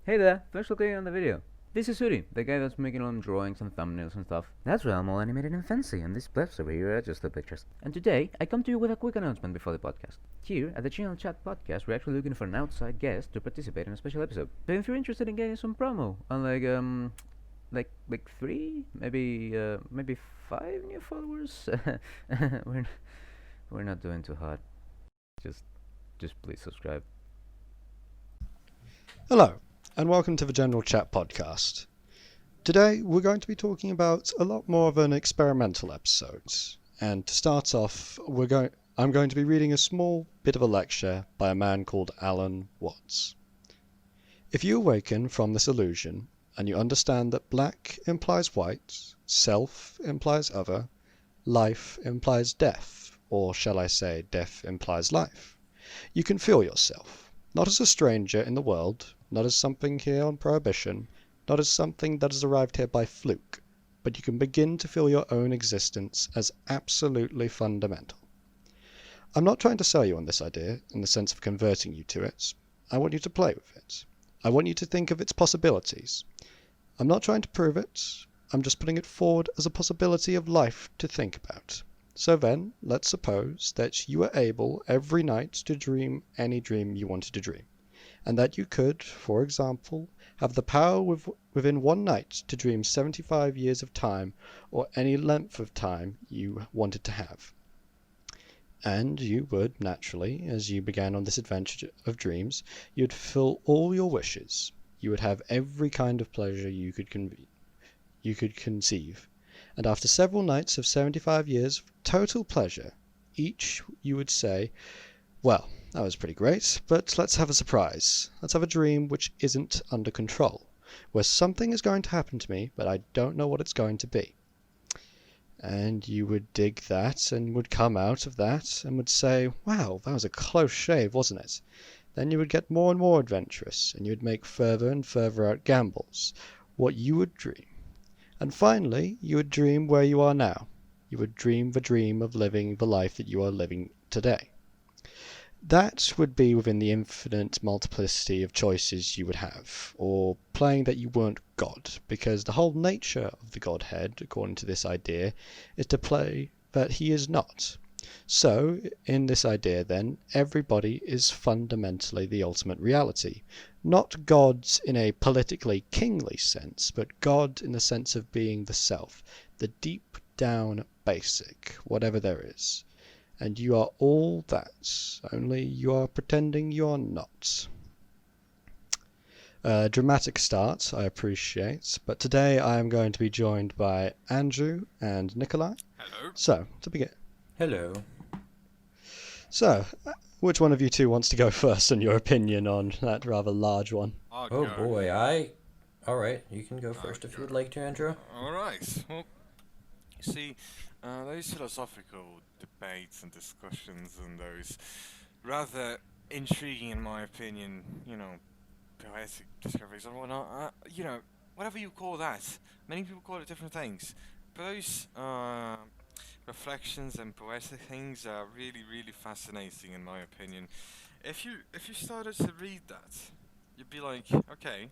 Hey there, thanks for clicking on the video. This is Suri, the guy that's making all them drawings and thumbnails and stuff. That's why I'm all animated and fancy, and these blips over here are just the pictures. And today, I come to you with a quick announcement before the podcast. Here, at the Untitled Chat podcast, we're actually looking for an outside guest to participate in a special episode. So if you're interested in getting some promo on like three, maybe five new followers, we're we're not doing too hard. Just just please subscribe. Hello, and welcome to the General Chat podcast. Today we're going to be talking about a lot more of an experimental episode. And to start off, I'm going to be reading a small bit of a lecture by a man called Alan Watts. If you awaken from this illusion, and you understand that black implies white, self implies other, life implies death, or shall I say death implies life, you can feel yourself, not as a stranger in the world, not as something here on prohibition, not as something that has arrived here by fluke, but you can begin to feel your own existence as absolutely fundamental. I'm not trying to sell you on this idea in the sense of converting you to it. I want you to play with it. I want you to think of its possibilities. I'm not trying to prove it. I'm just putting it forward as a possibility of life to think about. So then, let's suppose that you were able every night to dream any dream you wanted to dream, and that you could, for example, have the power within one night to dream 75 years of time, or any length of time you wanted to have. And you would, naturally, as you began on this adventure of dreams, you would fulfill all your wishes. You would have every kind of pleasure you could conceive. And after several nights of 75 years of total pleasure, each you would say, well, that was pretty great, but let's have a surprise. Let's have a dream which isn't under control, where something is going to happen to me, but I don't know what it's going to be. And you would dig that, and would come out of that, and would say, wow, that was a close shave, wasn't it? Then you would get more and more adventurous, and you would make further and further out gambles, what you would dream. And finally, you would dream where you are now. You would dream the dream of living the life that you are living today. That would be within the infinite multiplicity of choices you would have, or playing that you weren't God, because the whole nature of the Godhead, according to this idea, is to play that he is not. So, in this idea then, everybody is fundamentally the ultimate reality. Not gods in a politically kingly sense, but God in the sense of being the self, the deep down basic, whatever there is. And you are all that, only you are pretending you are not. Dramatic start, I appreciate, but today I am going to be joined by Andrew and Nikolai. Hello. So, to begin. Hello. So, which one of you two wants to go first on your opinion on that rather large one? I'll Oh go. boy, Alright, you can go first if you would like to, Andrew. Alright. Well, you see, those philosophical debates and discussions and those rather intriguing, in my opinion, poetic discoveries or whatnot, whatever you call that. Many people call it different things. But those reflections and poetic things are really, really fascinating, in my opinion. If you started to read that, you'd be like, okay,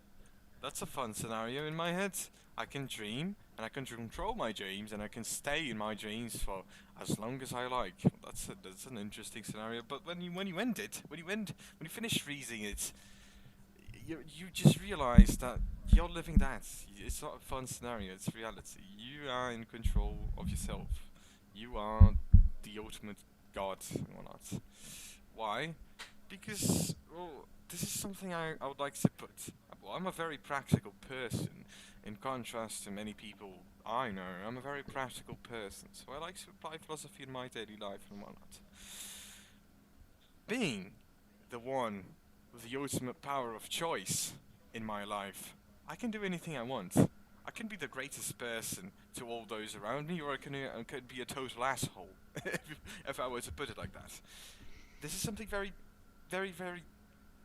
that's a fun scenario in my head. I can dream, and I can control my dreams, and I can stay in my dreams for as long as I like. That's an interesting scenario. But when you finish reading it, you just realize that you're living that. It's not a fun scenario. It's reality. You are in control of yourself. You are the ultimate god and whatnot. Why? Because, well, this is something I would like to put. Well, I'm a very practical person. In contrast to many people I know, I'm a very practical person. So I like to apply philosophy in my daily life and whatnot. Being the one with the ultimate power of choice in my life, I can do anything I want. I can be the greatest person to all those around me, or I could be a total asshole, if I were to put it like that. This is something very, very, very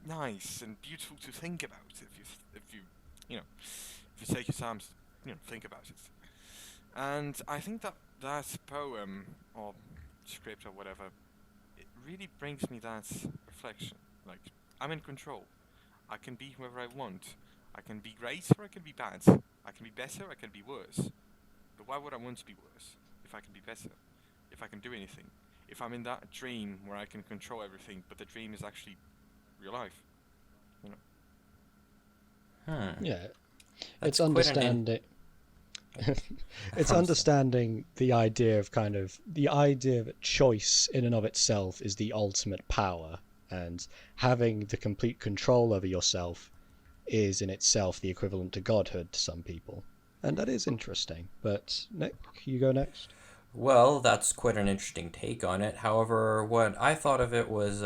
nice and beautiful to think about if you take your time to think about it. And I think that poem or script or whatever, it really brings me that reflection. Like, I'm in control. I can be whoever I want. I can be great or I can be bad. I can be better, I can be worse. But why would I want to be worse if I can be better? If I can do anything? If I'm in that dream where I can control everything, but the dream is actually real life, you know? Yeah, That's it's quite understanding. It's understanding the idea of the idea that choice in and of itself is the ultimate power, and having the complete control over yourself is in itself the equivalent to godhood to some people. And that is interesting. But Nick, you go next. Well, that's quite an interesting take on it. However, what I thought of it was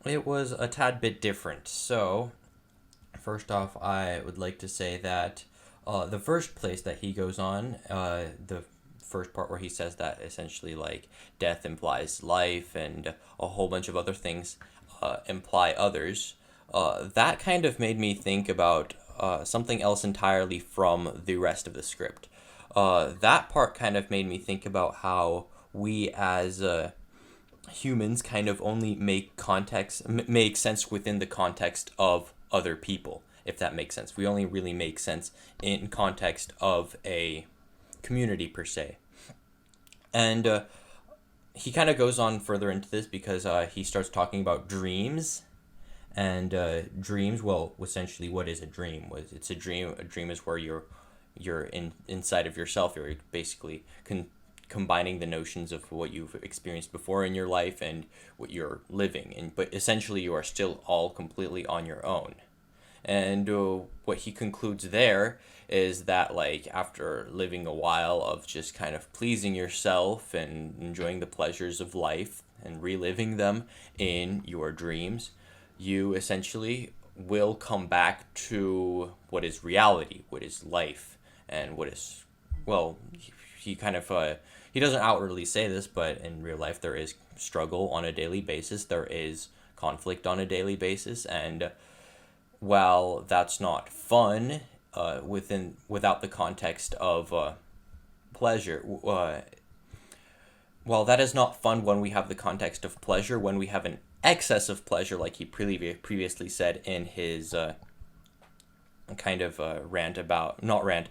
it was a tad bit different. So, first off, I would like to say that the first place that he goes on, the first part where he says that essentially like death implies life and a whole bunch of other things imply others, that kind of made me think about something else entirely from the rest of the script. That part kind of made me think about how we as humans kind of only make sense within the context of other people, if that makes sense. We only really make sense in context of a community per se. And he kind of goes on further into this because he starts talking about dreams. And dreams, well, essentially, what is a dream? It's a dream. A dream is where you're inside of yourself. You're basically combining the notions of what you've experienced before in your life and what you're living. But essentially, you are still all completely on your own. And what he concludes there is that, like, after living a while of just kind of pleasing yourself and enjoying the pleasures of life and reliving them in your dreams, you essentially will come back to what is reality, what is life, and what is, well, he kind of, he doesn't outwardly say this, but in real life there is struggle on a daily basis, there is conflict on a daily basis, and while that's not fun, without the context of pleasure, while that is not fun when we have the context of pleasure, when we have an excess of pleasure, like he previously said in his rant about, not rant,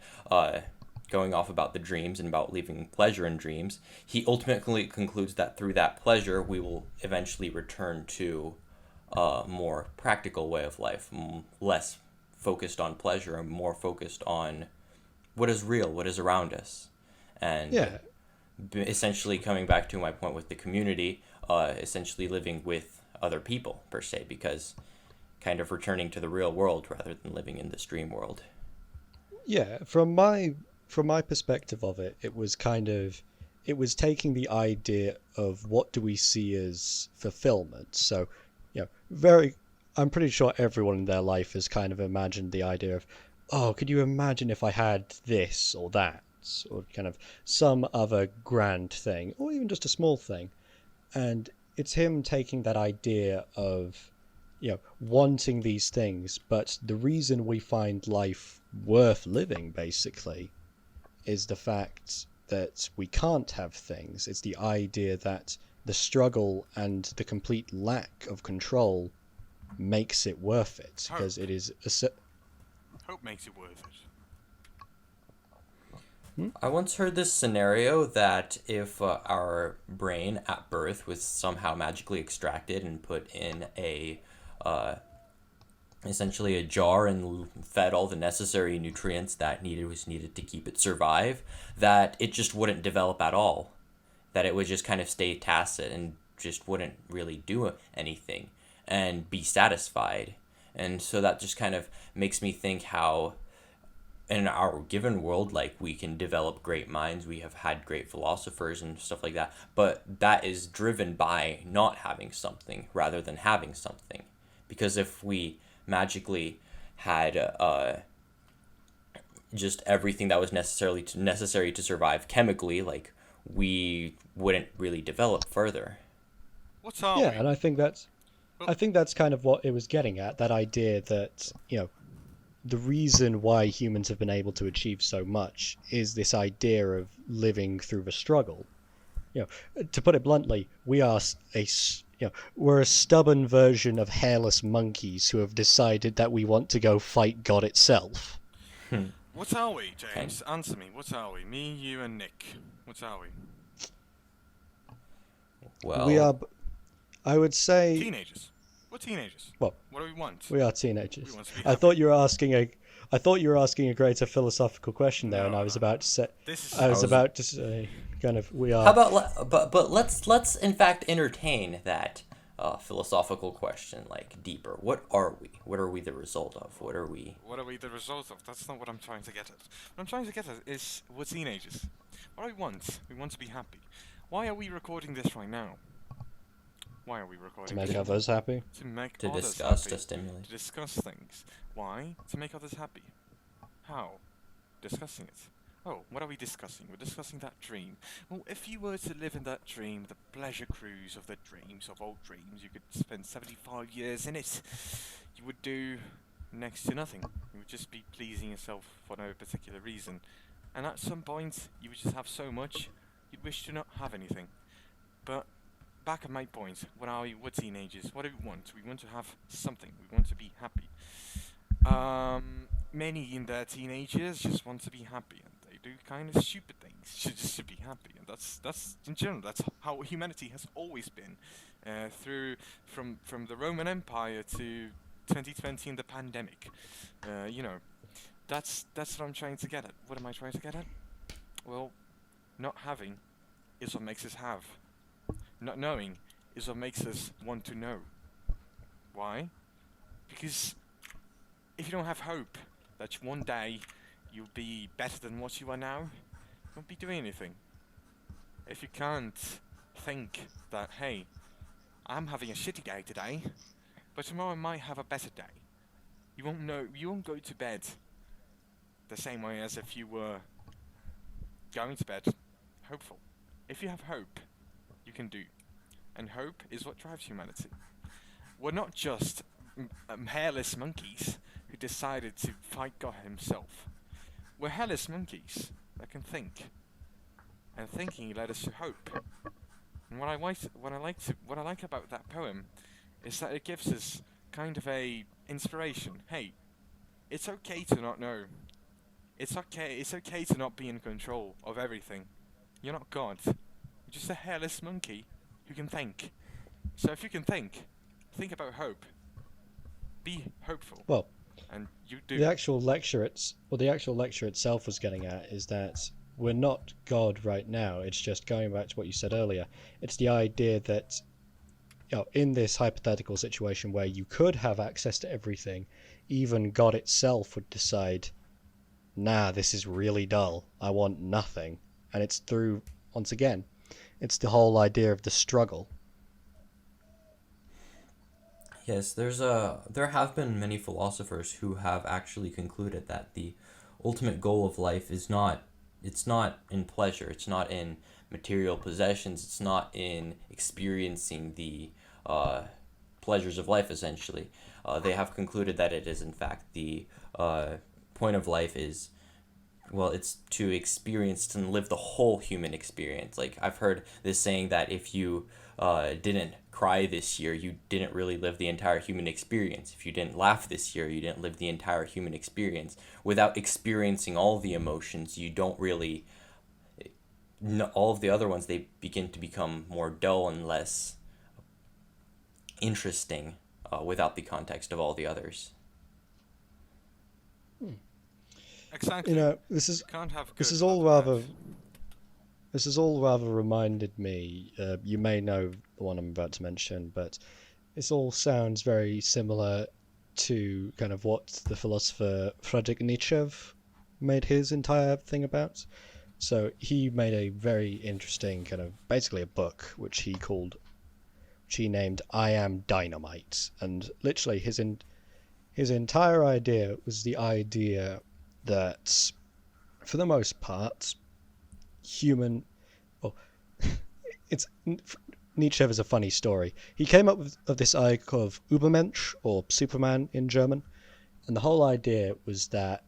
going off about the dreams and about leaving pleasure in dreams, he ultimately concludes that through that pleasure, we will eventually return to a more practical way of life, less focused on pleasure and more focused on what is real, what is around us. And Yeah. Essentially coming back to my point with the community, essentially living with other people per se, because kind of returning to the real world rather than living in this dream world. Yeah, from my perspective of it, it was taking the idea of what do we see as fulfillment. So, I'm pretty sure everyone in their life has kind of imagined the idea of, oh, could you imagine if I had this or that, or kind of some other grand thing, or even just a small thing. And it's him taking that idea of, wanting these things, but the reason we find life worth living, basically, is the fact that we can't have things. It's the idea that the struggle and the complete lack of control makes it worth it, because it is Hope makes it worth it. I once heard this scenario that if our brain at birth was somehow magically extracted and put in essentially a jar and fed all the necessary nutrients that was needed to keep it survive, that it just wouldn't develop at all. That it would just kind of stay tacit and just wouldn't really do anything and be satisfied. And so that just kind of makes me think how in our given world, like, we can develop great minds, we have had great philosophers and stuff like that, but that is driven by not having something rather than having something. Because if we magically had just everything that was necessary to survive chemically, like, we wouldn't really develop further. What are yeah, we? and I think that's kind of what it was getting at, that idea that, the reason why humans have been able to achieve so much is this idea of living through the struggle. To put it bluntly, we are we're a stubborn version of hairless monkeys who have decided that we want to go fight God itself. What are we, Okay. James? Answer me. What are we? Me, you, and Nick. What are we? Well, We are, I would say, Teenagers. We're teenagers. well, What do we want? we are teenagers. We want to be I happy. thought you were asking a greater philosophical question there, and I was No. about to say, This is. I was was- about to say, kind of, we are. how about but let's in fact entertain that philosophical question like deeper. What are we? What are we the result of? What are we? What are we the result of? That's not what I'm trying to get at. What I'm trying to get at is we're teenagers. What do we want? We want to be happy. Why are we recording this right now? Why are we recording To make this? others happy. To make To others discuss, happy. to stimulate. To discuss things. Why? To make others happy. How? Discussing it. Oh, what are we discussing? We're discussing that dream. Well, if you were to live in that dream, the pleasure cruise of the dreams, of old dreams, you could spend 75 years in it. You would do next to nothing. You would just be pleasing yourself for no particular reason. And at some point, you would just have so much, you'd wish to not have anything. But back at my point, what are we? We're teenagers. What do we want? We want to have something. We want to be happy. Many in their teenagers just want to be happy, and they do kind of stupid things just to be happy. And that's in general. That's how humanity has always been, from the Roman Empire to 2020 and the pandemic. That's what I'm trying to get at. What am I trying to get at? Well, not having is what makes us have. Not knowing is what makes us want to know. Why? Because if you don't have hope that one day you'll be better than what you are now, you won't be doing anything. If you can't think that, hey, I'm having a shitty day today, but tomorrow I might have a better day, you won't know. You won't go to bed the same way as if you were going to bed hopeful. If you have hope, you can do. And hope is what drives humanity. We're not just hairless monkeys who decided to fight God himself. We're hairless monkeys that can think. And thinking led us to hope. And what I like about that poem is that it gives us kind of a inspiration. Hey, it's okay to not know. It's okay to not be in control of everything. You're not God. You're just a hairless monkey who can think. So if you can think about hope. Be hopeful. Well, and you do. the actual lecture itself was getting at is that we're not God right now. It's just going back to what you said earlier. It's the idea that, in this hypothetical situation where you could have access to everything, even God itself would decide, nah, this is really dull. I want nothing. And it's through, once again, it's the whole idea of the struggle. Yes, there have been many philosophers who have actually concluded that the ultimate goal of life is not in pleasure, it's not in material possessions, it's not in experiencing the pleasures of life essentially. They have concluded that it is in fact the point of life is, well, it's to experience and live the whole human experience. Like, I've heard this saying that if you didn't cry this year, you didn't really live the entire human experience. If you didn't laugh this year, you didn't live the entire human experience. Without experiencing all the emotions, you don't really... all of the other ones, they begin to become more dull and less interesting without the context of all the others. Exactly. This You can't have this good is all without rather bad. this has all rather reminded me. You may know the one I'm about to mention, but this all sounds very similar to kind of what the philosopher Friedrich Nietzsche made his entire thing about. So he made a very interesting kind of basically a book which he named "I Am Dynamite," and literally his entire idea was the idea that, for the most part, Nietzsche is a funny story. He came up with this idea of Ubermensch, or Superman in German, and the whole idea was that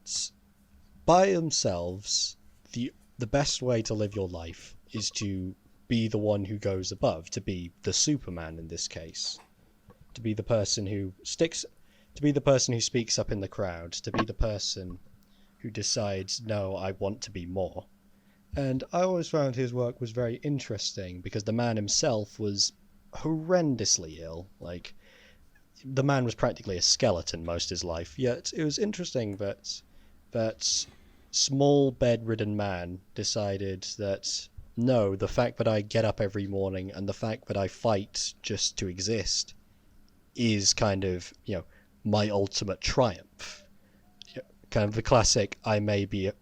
by themselves, the best way to live your life is to be the one who goes above, to be the Superman in this case, to be the person who speaks up in the crowd, to be the person who decides, no, I want to be more. And I always found his work was very interesting because the man himself was horrendously ill. Like, the man was practically a skeleton most of his life. Yet it was interesting that small bedridden man decided that, no, the fact that I get up every morning and the fact that I fight just to exist is kind of, my ultimate triumph. Kind of the classic, I may be a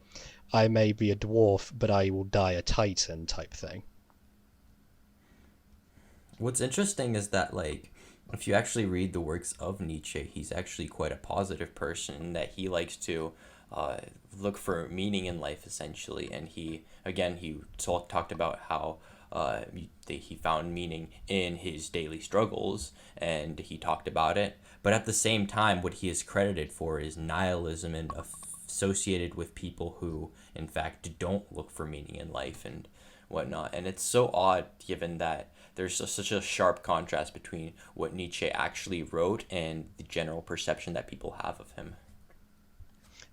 dwarf, but I will die a titan type thing. What's interesting is that, like, if you actually read the works of Nietzsche, he's actually quite a positive person in that he likes to look for meaning in life, essentially. And he talked about how he found meaning in his daily struggles, and he talked about it. But at the same time, what he is credited for is nihilism and associated with people who, in fact, don't look for meaning in life and whatnot. And it's so odd, given that there's such a sharp contrast between what Nietzsche actually wrote and the general perception that people have of him.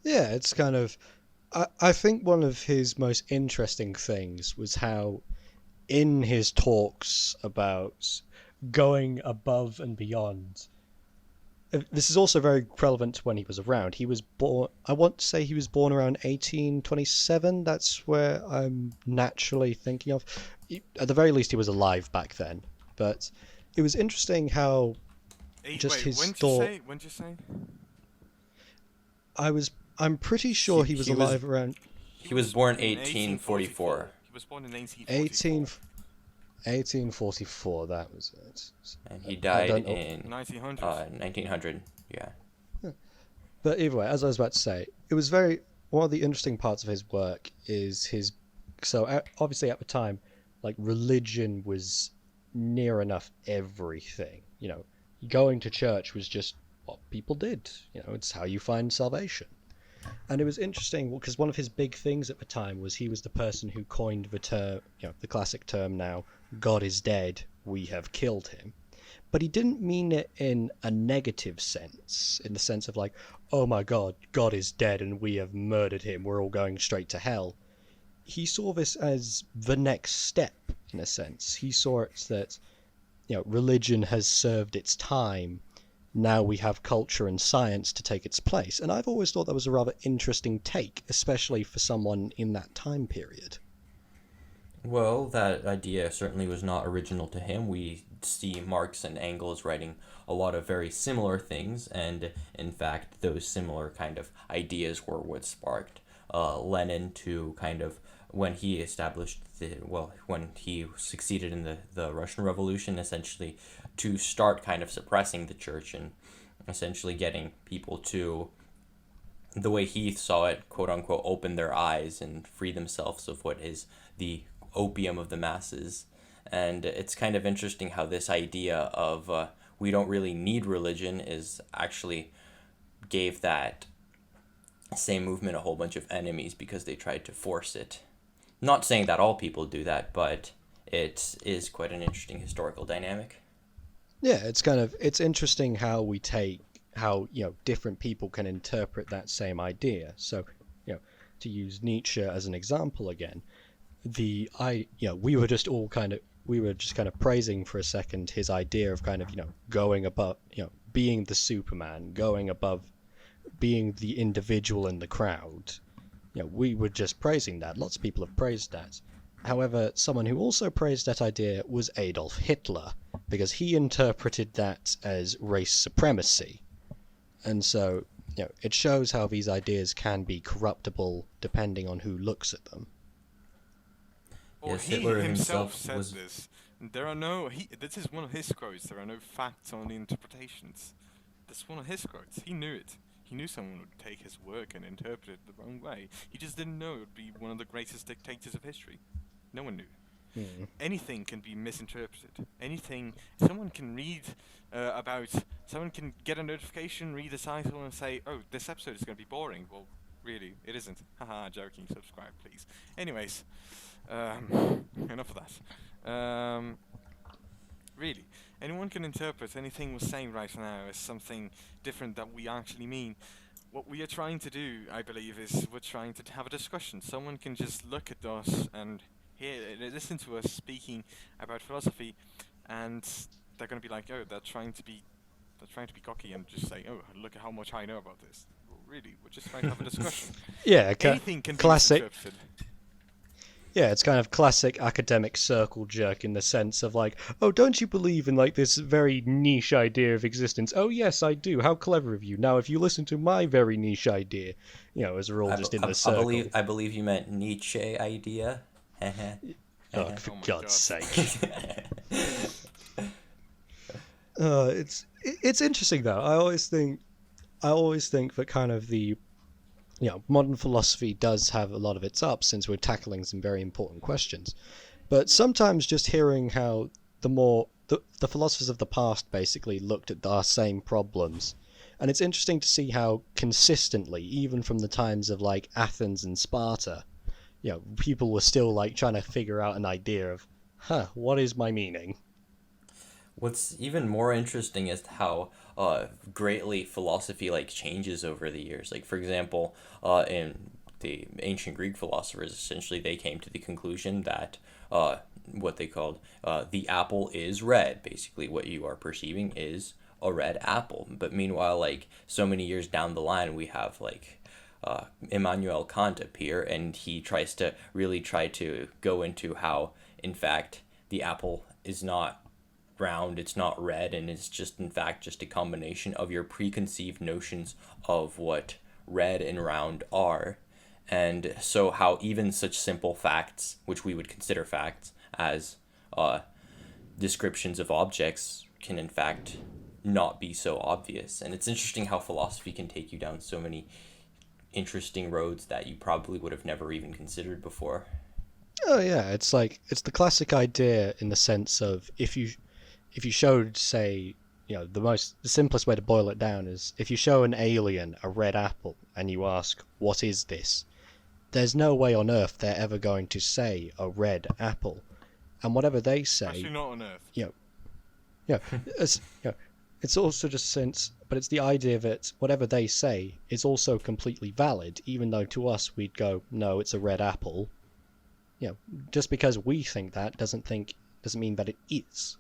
Yeah, it's kind of... I think one of his most interesting things was how, in his talks about going above and beyond... This is also very relevant to when he was around. He was born... I want to say he was born around 1827. That's where I'm naturally thinking of. At the very least, he was alive back then. But it was interesting how his thought... When did you say? I'm pretty sure he was alive around... He was born 1844. He was born in 1844. That was it. And he died in 1900. 1900, yeah. But either way, as I was about to say, it was one of the interesting parts of his work is obviously at the time, like, religion was near enough everything. Going to church was just what people did. It's how you find salvation. And it was interesting because one of his big things at the time was he was the person who coined the term, the classic term now, God is dead, we have killed him. But he didn't mean it in a negative sense, in the sense of like, oh my God, God is dead and we have murdered him, we're all going straight to hell. He saw this as the next step, in a sense. He saw it that, religion has served its time. Now we have culture and science to take its place. And I've always thought that was a rather interesting take, especially for someone in that time period. Well, that idea certainly was not original to him. We see Marx and Engels writing a lot of very similar things, and in fact, those similar kind of ideas were what sparked Lenin to kind of, when he succeeded in the Russian Revolution, essentially to start kind of suppressing the church and essentially getting people to, the way he saw it, quote unquote, open their eyes and free themselves of what is the opium of the masses. And it's kind of interesting how this idea of we don't really need religion is actually gave that same movement a whole bunch of enemies because they tried to force it. Not saying that all people do that, but it is quite an interesting historical dynamic. Yeah, it's interesting how different people can interpret that same idea. So, to use Nietzsche as an example again, we were just kind of praising for a second his idea of kind of, going above, being the Superman, going above, being the individual in the crowd. We were just praising that. Lots of people have praised that. However, someone who also praised that idea was Adolf Hitler, because he interpreted that as race supremacy. And so, it shows how these ideas can be corruptible depending on who looks at them. Well, Yes, he Hitler himself himself said was... this. This is one of his quotes. There are no facts, only interpretations. That's one of his quotes. He knew it. He knew someone would take his work and interpret it the wrong way. He just didn't know it would be one of the greatest dictators of history. No one knew. Anything can be misinterpreted. Anything. Someone can someone can get a notification, read the title, and say, "Oh, this episode is going to be boring." Well, really, it isn't. Haha, joking. Subscribe, please. Anyways, enough of that. Really, anyone can interpret anything we're saying right now as something different that we actually mean. What we are trying to do, I believe, is we're trying to have a discussion. Someone can just look at us and listen to us speaking about philosophy, and they're going to be like, oh, they're trying to be cocky and just say, oh, look at how much I know about this. Well, really, we're just trying to have a discussion. Yeah, Anything can be classic. misinterpreted. Yeah, it's kind of classic academic circle jerk in the sense of like, oh, don't you believe in like this very niche idea of existence? Oh, yes, I do. How clever of you. Now, if you listen to my very niche idea, as we're all just in the circle. I believe you meant Nietzsche idea. Oh, for Oh my God's God. sake. It's interesting though. I always think that kind of the modern philosophy does have a lot of its ups since we're tackling some very important questions. But sometimes just hearing how the philosophers of the past basically looked at our same problems, and it's interesting to see how consistently, even from the times of like Athens and Sparta, people were still like trying to figure out an idea of, what is my meaning? What's even more interesting is how greatly philosophy like changes over the years. Like for example, in the ancient Greek philosophers, essentially they came to the conclusion that what they called the apple is red. Basically, what you are perceiving is a red apple. But meanwhile, like so many years down the line, we have like Immanuel Kant appear, and he try to go into how, in fact, the apple is not round, it's not red, and it's just in fact just a combination of your preconceived notions of what red and round are. And so how even such simple facts, which we would consider facts, as descriptions of objects, can in fact not be so obvious. And it's interesting how philosophy can take you down so many interesting roads that you probably would have never even considered before. Oh yeah, it's the classic idea in the sense of if you showed, say, the simplest way to boil it down is if you show an alien a red apple and you ask, what is this? There's no way on earth they're ever going to say a red apple. And whatever they say... Actually not on Earth. It's also just but it's the idea that whatever they say is also completely valid, even though to us we'd go, no, it's a red apple. Just because we think that doesn't mean that it is.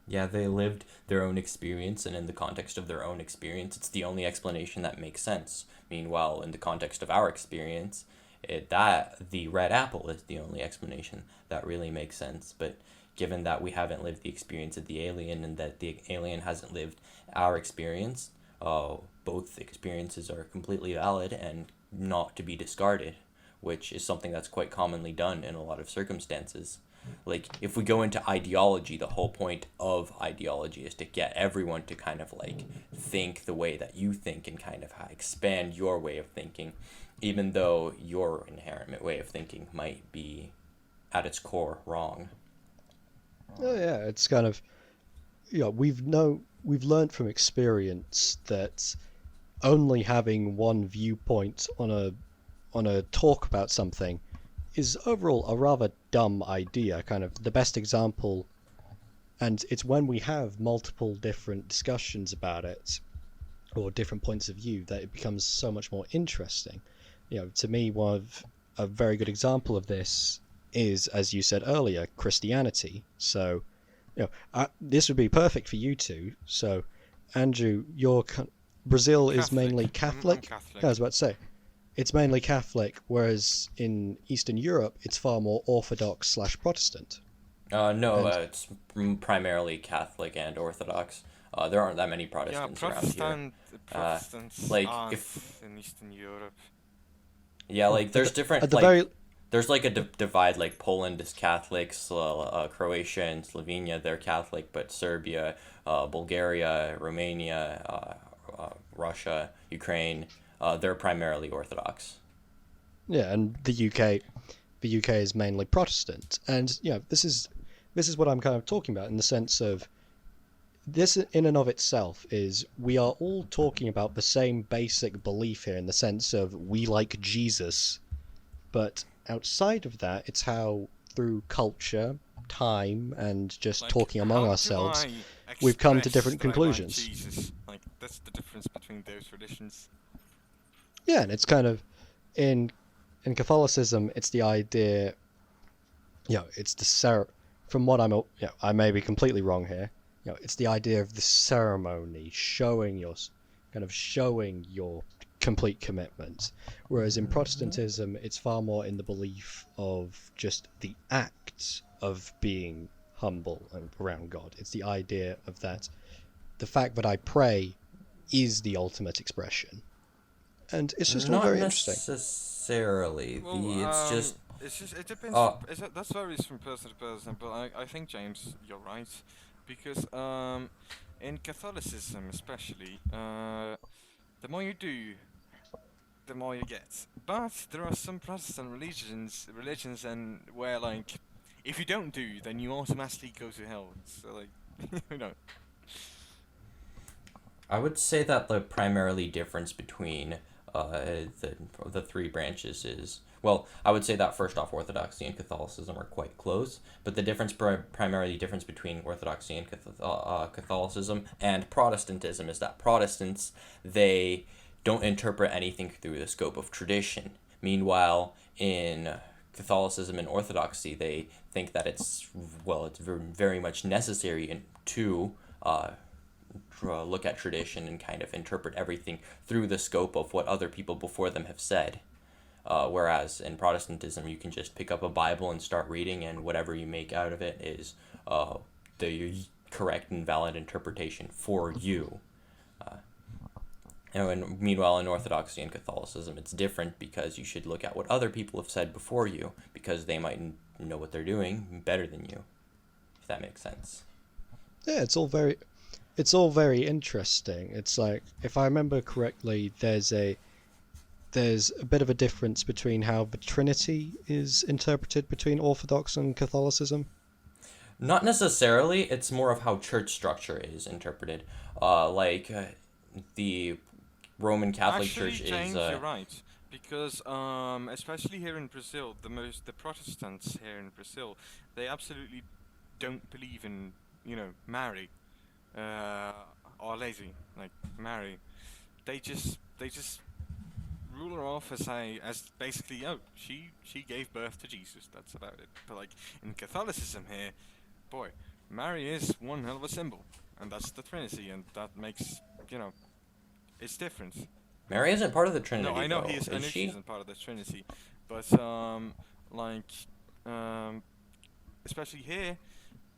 Yeah, they lived their own experience, and in the context of their own experience, it's the only explanation that makes sense. Meanwhile, in the context of our experience, the red apple is the only explanation that really makes sense. But given that we haven't lived the experience of the alien, and that the alien hasn't lived our experience, both experiences are completely valid and not to be discarded, which is something that's quite commonly done in a lot of circumstances. Like, if we go into ideology, the whole point of ideology is to get everyone to kind of like think the way that you think and kind of expand your way of thinking, even though your inherent way of thinking might be at its core wrong. Oh yeah, it's kind of we've learned from experience that only having one viewpoint on a talk about something is overall a rather dumb idea. Kind of the best example, and it's when we have multiple different discussions about it or different points of view that it becomes so much more interesting. To me, a very good example of this is, as you said earlier, Christianity. So, this would be perfect for you two. So, Andrew, Brazil is mainly Catholic. I'm Catholic. I was about to say, it's mainly Catholic, whereas in Eastern Europe, it's far more Orthodox/Protestant. No, it's primarily Catholic and Orthodox. There aren't that many Protestants around here. Protestants like, aren't if- in Eastern Europe. Yeah, like there's different At the like very there's like a divide. Like Poland is Catholic, Croatia and Slovenia they're Catholic, but Serbia, Bulgaria, Romania, Russia, Ukraine, they're primarily Orthodox. Yeah, and the UK is mainly Protestant, and this is what I'm kind of talking about in the sense of this in and of itself is we are all talking about the same basic belief here in the sense of we like Jesus, but outside of that, it's how through culture, time and just Like, talking among how do ourselves, I we've come to express different that I like conclusions. Jesus? Like, that's the difference between those traditions. Yeah, and it's kind of in Catholicism, it's the idea, it's the from what I may be completely wrong here. It's the idea of the ceremony showing showing your complete commitment. Whereas in Protestantism, it's far more in the belief of just the act of being humble and around God. It's the idea of that the fact that I pray is the ultimate expression. And it's just all Not very interesting. necessarily. Well, It's just it depends. uh That varies from person to person, but I think James, you're right, because in Catholicism especially, the more you do, the more you get. But there are some Protestant religions, and where like, if you don't do, then you automatically go to hell. So like, you know. I would say that the primarily difference between the three branches is, well, I would say that first off, Orthodoxy and Catholicism are quite close, but the primarily difference between Orthodoxy and Catholicism and Protestantism is that Protestants, they don't interpret anything through the scope of tradition. Meanwhile, in Catholicism and Orthodoxy, they think that it's very much necessary to look at tradition and kind of interpret everything through the scope of what other people before them have said. Whereas in Protestantism, you can just pick up a Bible and start reading, and whatever you make out of it is the correct and valid interpretation for you. And meanwhile, in Orthodoxy and Catholicism, it's different because you should look at what other people have said before you, because they might know what they're doing better than you, if that makes sense. Yeah, it's all very interesting. It's like, if I remember correctly, there's a bit of a difference between how the Trinity is interpreted between Orthodox and Catholicism. Not necessarily. It's more of how church structure is interpreted. The Roman Catholic Actually, Church James, is. you're right. Because especially here in Brazil, the Protestants here in Brazil, they absolutely don't believe in Mary, or lazy like Mary. They just rule her off as basically, oh, she gave birth to Jesus. That's about it. But like in Catholicism here, boy, Mary is one hell of a symbol, and that's the Trinity, and that makes it's different. Mary isn't part of the Trinity, No, I know though, he is. I is know she she? isn't part of the Trinity, but like, um, especially here,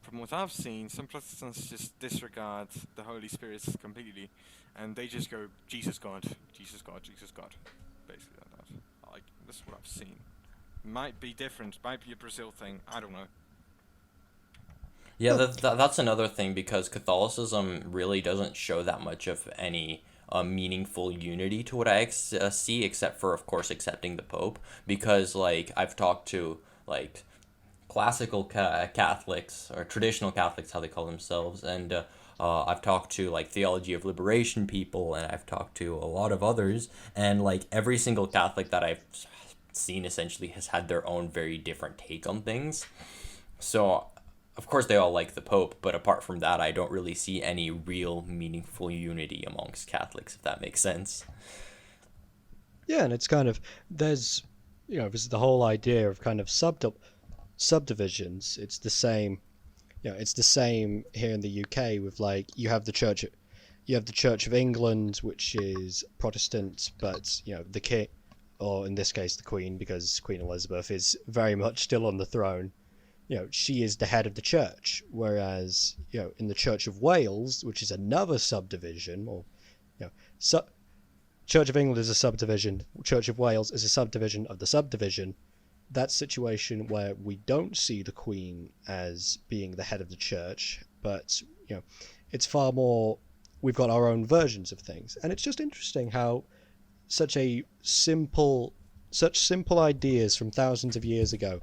from what I've seen, some Protestants just disregard the Holy Spirit completely, and they just go Jesus God, Jesus God, Jesus God, basically like that. Like that's what I've seen. Might be different. Might be a Brazil thing. I don't know. Yeah, that's another thing, because Catholicism really doesn't show that much of any meaningful unity to what I see, except for, of course, accepting the Pope. Because, like, I've talked to, like, classical Catholics, or traditional Catholics, how they call themselves, and I've talked to, like, theology of liberation people, and I've talked to a lot of others, and, like, every single Catholic that I've seen essentially has had their own very different take on things. So, of course, they all like the Pope, but apart from that, I don't really see any real meaningful unity amongst Catholics, if that makes sense. Yeah, and it's kind of there's the whole idea of kind of subdivisions. It's the same, it's the same here in the UK with, like, you have the Church of England, which is Protestant, but the king, or in this case the Queen, because Queen Elizabeth is very much still on the throne. She is the head of the church, whereas in the Church of Wales, which is another subdivision, or Church of England is a subdivision, Church of Wales is a subdivision of the subdivision. That situation where we don't see the Queen as being the head of the church, but it's far more, we've got our own versions of things, and it's just interesting how such simple ideas from thousands of years ago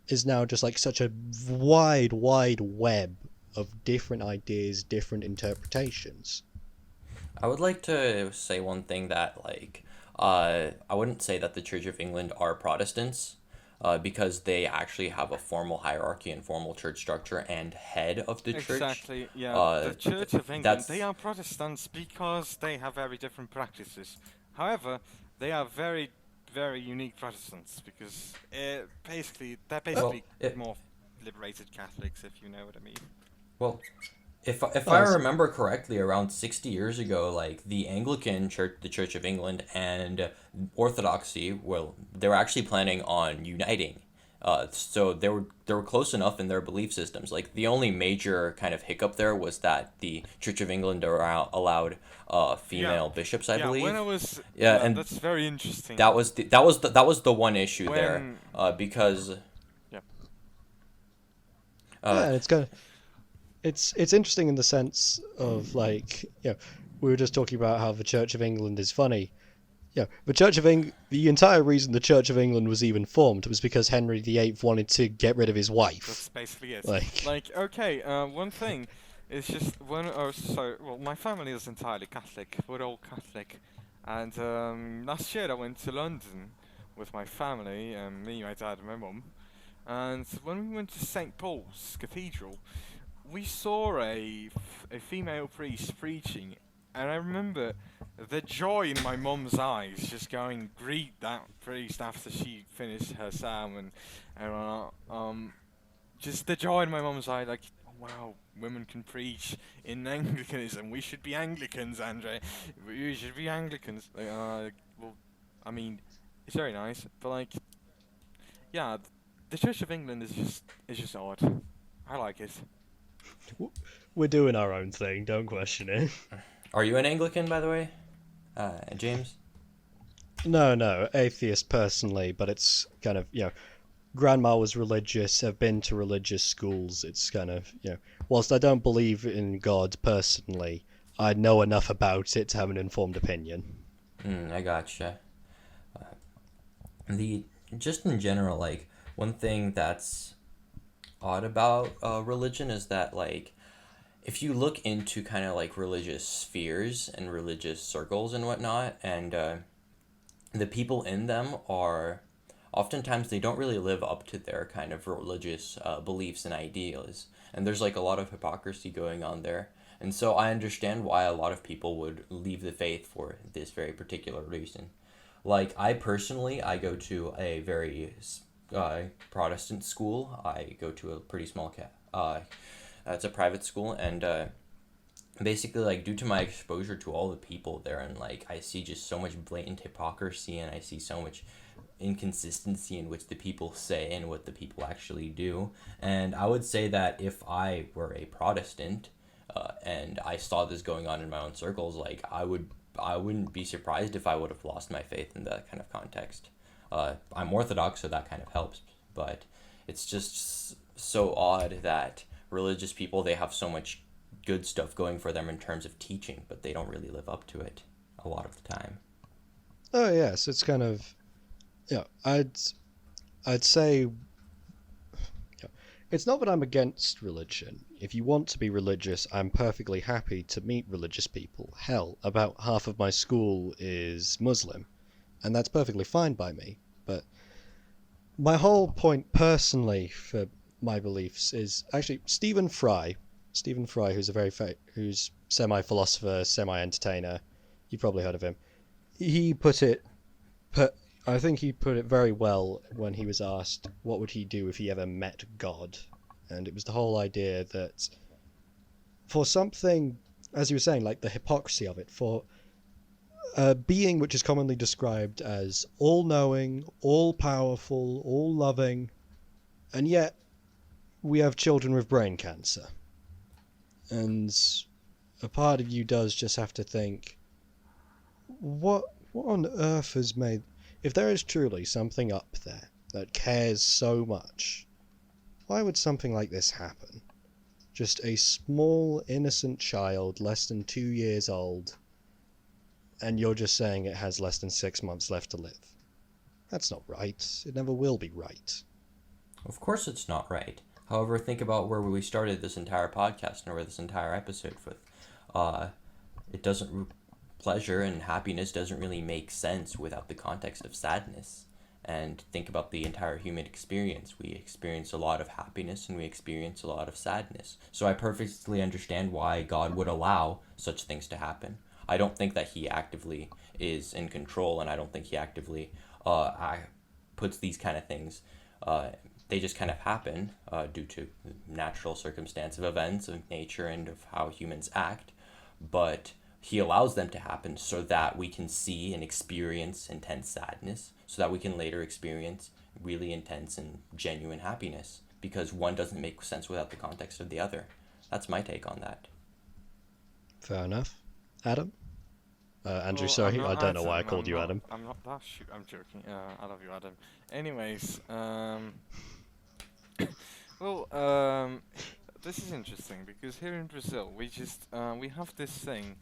is now just like such a wide web of different ideas, different interpretations. I would like to say one thing, that, like, I wouldn't say that the Church of England are Protestants. because they actually have a formal hierarchy and formal church structure and head of the church. Exactly, yeah. The Uh, Church of England, they that's are Protestants because they have very different practices. However, they are very, very unique Protestants because basically they're well, basically it, more liberated Catholics, if you know what I mean. well, if I Oh, s- remember correctly, around 60 years ago, like the Anglican Church, the Church of England, and Orthodoxy, well, they were actually planning on uniting. So they were close enough in their belief systems. Like the only major kind of hiccup there was that the Church of England allowed Yeah, female bishops, I yeah. When I believe. was, Yeah, yeah, and that's very interesting. that was the one issue there, When, because yeah, uh, yeah, and it's interesting in the sense of like, we were just talking about how the Church of England is funny. Yeah, the entire reason the Church of England was even formed was because Henry VIII wanted to get rid of his wife. that's basically it. Like, Like, okay, one thing is just when oh so well, my family is entirely Catholic. We're all Catholic, and last year I went to London with my family, me, my dad, and my mum. And when we went to St Paul's Cathedral, we saw a female priest preaching, and I remember the joy in my mum's eyes, just going greet that priest after she finished her sermon, and just the joy in my mum's eye, like, oh, wow, women can preach in Anglicanism. We should be Anglicans, Andre. We should be Anglicans. Like, well, I mean, it's very nice, but like, yeah, the Church of England is just odd. I like it. we're doing our own thing, don't question it. are you an Anglican, by the way, James? No, atheist personally, but it's kind of, grandma was religious, I've been to religious schools, it's kind of, whilst I don't believe in God personally, I know enough about it to have an informed opinion. I gotcha. The Just in general, like one thing that's odd about religion is that, like, if you look into kind of like religious spheres and religious circles and whatnot, and the people in them are oftentimes they don't really live up to their kind of religious beliefs and ideals, and there's like a lot of hypocrisy going on there. And so I understand why a lot of people would leave the faith for this very particular reason. Like I personally, I go to a very Protestant school. I go to a pretty small it's a private school, and basically, like, due to my exposure to all the people there, and like I see just so much blatant hypocrisy, and I see so much inconsistency in which the people say and what the people actually do. And I would say that if I were a Protestant, and I saw this going on in my own circles, like I wouldn't be surprised if I would have lost my faith in that kind of context. I'm Orthodox, so that kind of helps, but it's just so odd that religious people, they have so much good stuff going for them in terms of teaching, but they don't really live up to it a lot of the time. Oh yes, it's kind of, I'd say, it's not that I'm against religion. If you want to be religious, I'm perfectly happy to meet religious people. Hell, about half of my school is Muslim, and that's perfectly fine by me. But my whole point personally for my beliefs is actually Stephen Fry, who's who's semi-philosopher, semi-entertainer. You've probably heard of him. He put it, put I think he put it very well when he was asked what would he do if he ever met God, and it was the whole idea that for something, as you were saying, like the hypocrisy of it, for a being which is commonly described as all-knowing, all-powerful, all-loving, and yet we have children with brain cancer. And a part of you does just have to think, what on earth has made... If there is truly something up there that cares so much, why would something like this happen? Just a small, innocent child, less than 2 years old, and you're just saying it has less than 6 months left to live. That's not right. It never will be right. Of course it's not right. However, think about where we started this entire podcast and where this entire episode with. It doesn't... pleasure and happiness doesn't really make sense without the context of sadness. and think about the entire human experience. We experience a lot of happiness and we experience a lot of sadness. So I perfectly understand why God would allow such things to happen. I don't think that he actively is in control, and I don't think he actively puts these kind of things. They just kind of happen due to natural circumstance of events of nature and of how humans act. But he allows them to happen so that we can see and experience intense sadness, so that we can later experience really intense and genuine happiness, because one doesn't make sense without the context of the other. That's my take on that. Fair enough. Adam? Andrew, Well, sorry, I'm not I don't know why I Adam, called you Adam. I'm not that shoot. I'm joking. I love you, Adam. Anyways, well, this is interesting because here in Brazil, we have this thing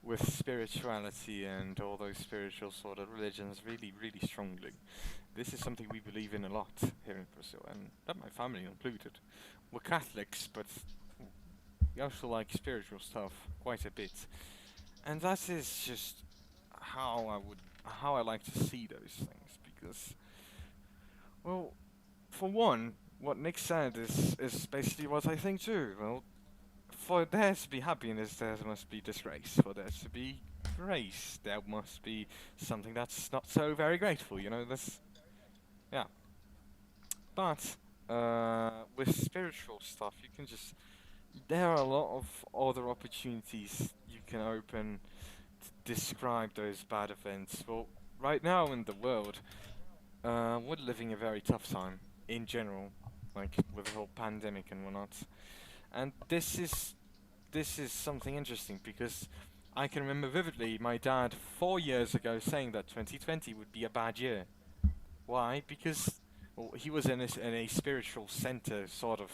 with spirituality and all those spiritual sort of religions really, really strongly. This is something we believe in a lot here in Brazil, and that my family included. We're Catholics, but we also like spiritual stuff quite a bit. And that is just how I like to see those things, because, well, for one, what Nick said is basically what I think too. Well, for there to be happiness, there must be disgrace. For there to be grace, there must be something that's not so very grateful. That's, yeah. But with spiritual stuff, there are a lot of other opportunities you can open to describe those bad events. Well, right now in the world, we're living a very tough time in general, like with the whole pandemic and whatnot. And this is something interesting because I can remember vividly my dad 4 years ago saying that 2020 would be a bad year. Why? Because, well, he was in a spiritual center, sort of,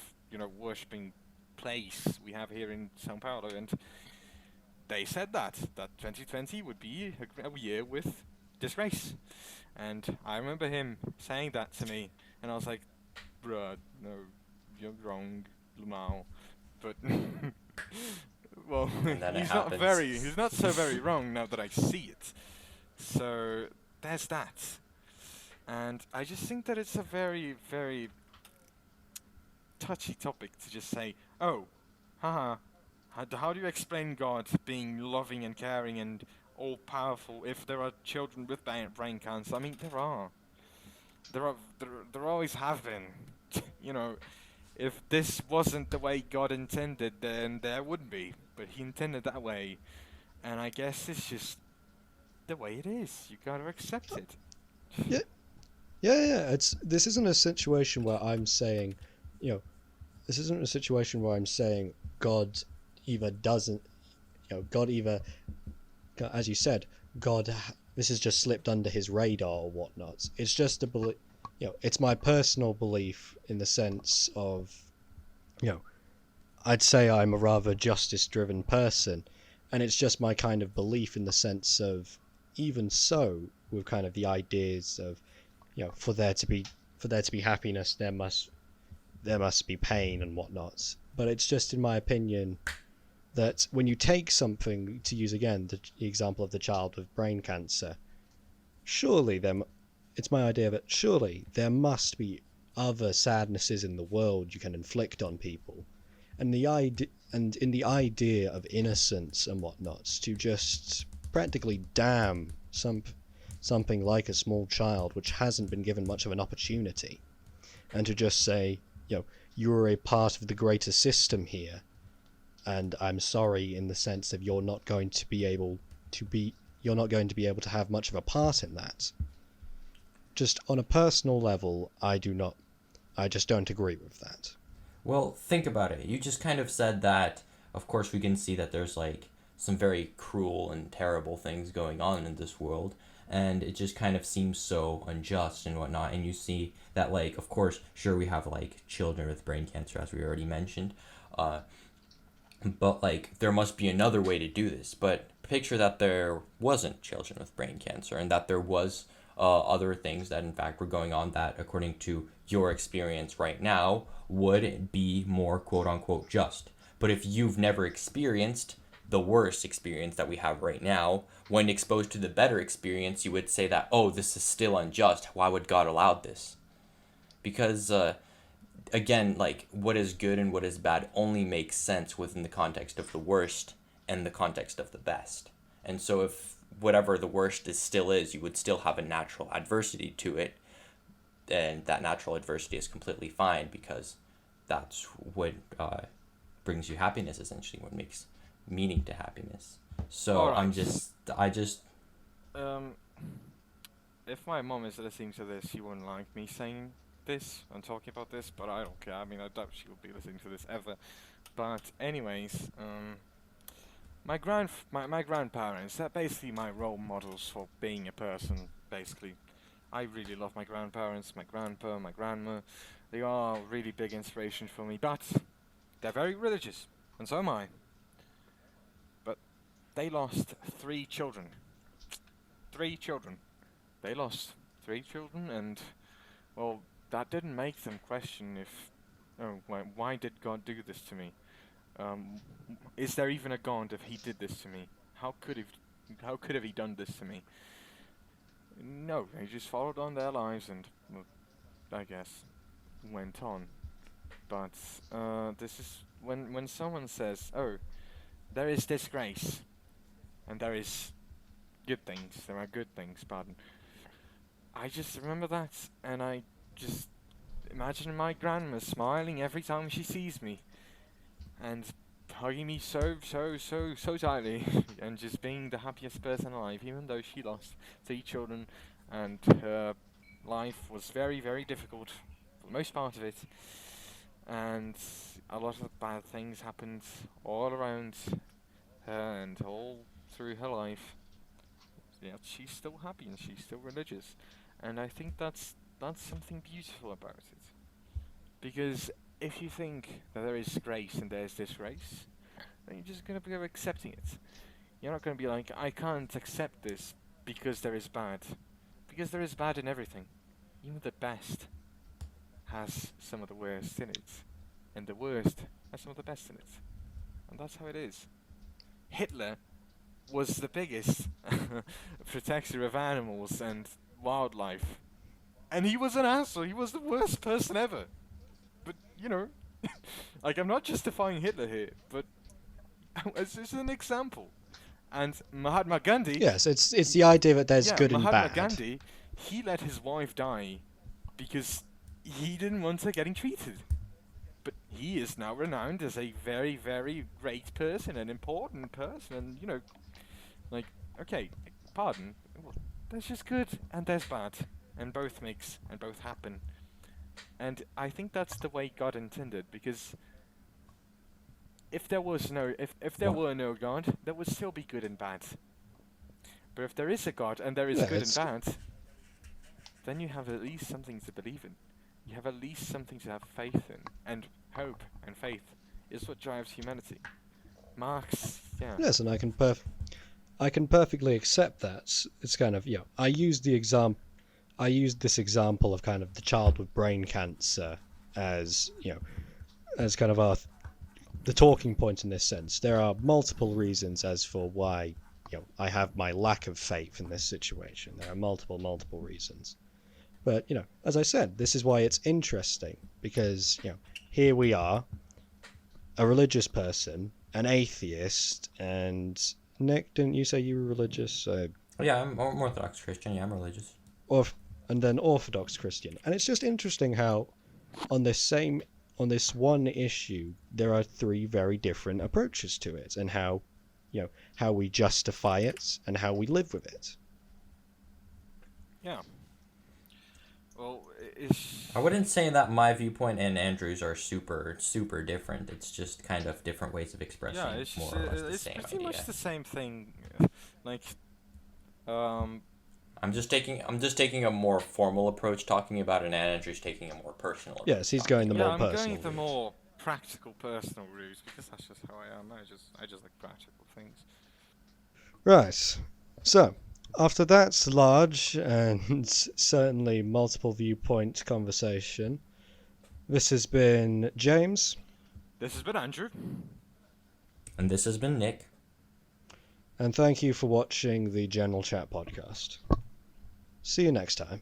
worshipping place we have here in São Paulo, and they said that 2020 would be a year with disgrace. And I remember him saying that to me, and I was like, bruh, no, you're wrong, Lamau. But well, And then it happens. he's not so very wrong now that I see it. So there's that. And I just think that it's a very, very touchy topic to just say, oh, haha, how do you explain God being loving and caring and all powerful if there are children with brain cancer? I mean, there are. There always have been. you know, if this wasn't the way God intended, then there would be. But He intended that way, and I guess it's just the way it is. You gotta accept it. Yeah, yeah. This isn't a situation where I'm saying, this isn't a situation where I'm saying God either doesn't, God either, as you said, this has just slipped under His radar or whatnot. It's just a belief, it's my personal belief in the sense of, I'd say I'm a rather justice-driven person, and it's just my kind of belief in the sense of, even so, with kind of the ideas of, for there to be happiness, there must be pain and whatnot. But it's just, in my opinion, that when you take something, to use again the example of the child with brain cancer, surely it's my idea that surely there must be other sadnesses in the world you can inflict on people, and in the idea of innocence and whatnot, to just practically damn something like a small child which hasn't been given much of an opportunity, and to just say, you're a part of the greater system here, and I'm sorry in the sense of you're not going to be able to have much of a part in that. Just on a personal level, I just don't agree with that. Well, think about it. You just kind of said that, of course, we can see that there's some very cruel and terrible things going on in this world, and it just kind of seems so unjust and whatnot. And you see that, of course, sure, we have children with brain cancer, as we already mentioned, but there must be another way to do this. But picture that there wasn't children with brain cancer, and that there was other things that in fact were going on that, according to your experience right now, would be more quote unquote just. But if you've never experienced the worst experience that we have right now, when exposed to the better experience, you would say that, oh, this is still unjust. Why would God allow this? Because, again, like, what is good and what is bad only makes sense within the context of the worst and the context of the best. And so if whatever the worst still is, you would still have a natural adversity to it, and that natural adversity is completely fine, because that's what brings you happiness, essentially, what makes meaning to happiness. So Alright. I just If my mom is listening to this, she wouldn't like me saying this and talking about this, but I don't care. I mean, I doubt she will be listening to this ever. But anyways, my grandparents, they're basically my role models for being a person, basically. I really love my grandparents, my grandpa, my grandma. They are really big inspiration for me, but they're very religious, and so am I. But they lost 3 children. 3 children. They lost 3 children, and, well, that didn't make them question if, oh, why did God do this to me? Um, is there even a God if He did this to me? How could have He done this to me? No, they just followed on their lives and, well, I guess, went on. But this is when someone says, "Oh, there is disgrace, and there is good things. There are good things." Pardon. I just remember that, and I just imagine my grandma smiling every time she sees me, and hugging me so tightly, and just being the happiest person alive, even though she lost 3 children, and her life was very difficult for the most part of it, and a lot of bad things happened all around her and all through her life. Yet she's still happy and she's still religious, and I think that's something beautiful about it. Because if you think that there is grace and there's disgrace, then you're just gonna be accepting it. You're not gonna be like, I can't accept this because there is bad. Because there is bad in everything. Even the best has some of the worst in it. And the worst has some of the best in it. And that's how it is. Hitler was the biggest protector of animals and wildlife. And he was an asshole. He was the worst person ever. But, like, I'm not justifying Hitler here, but it's just an example. And Mahatma Gandhi, Yes, it's the idea that there's yeah, good and Mahatma bad. Gandhi, he let his wife die because he didn't want her getting treated. But he is now renowned as a very great person, an important person, and, like, okay, pardon, there's just good and there's bad, and both mix and both happen. And I think that's the way God intended, because if there was no, if there well, were no God, there would still be good and bad. But if there is a God and there is Yeah, good and it's bad, then you have at least something to believe in. You have at least something to have faith in, and hope and faith is what drives humanity. Marx, yeah, yes, and I can perfectly accept that. It's kind of I used this example of kind of the child with brain cancer as as kind of the talking point in this sense. There are multiple reasons as for why I have my lack of faith in this situation. There are multiple reasons. But as I said, this is why it's interesting, because here we are, a religious person, an atheist, and Nick, didn't you say you were religious? yeah, I'm Orthodox Christian. Yeah, I'm religious. Or and then Orthodox Christian. And it's just interesting how on this one issue there are 3 very different approaches to it, and how how we justify it and how we live with it. yeah. Well, it's I wouldn't say that my viewpoint and Andrew's are super different. It's just kind of different ways of yeah, expressing it's more just, or less the it's same pretty much idea. the same thing. Like, I'm just taking a more formal approach talking about it, and Andrew's taking a more personal Yes, approach he's going talking the yeah, more about I'm it. going personal the route. more practical, personal route because that's just how I am. I just like practical things. Right. So, after that large and certainly multiple viewpoint conversation, this has been James. This has been Andrew. And this has been Nick. And thank you for watching the General Chat podcast. See you next time.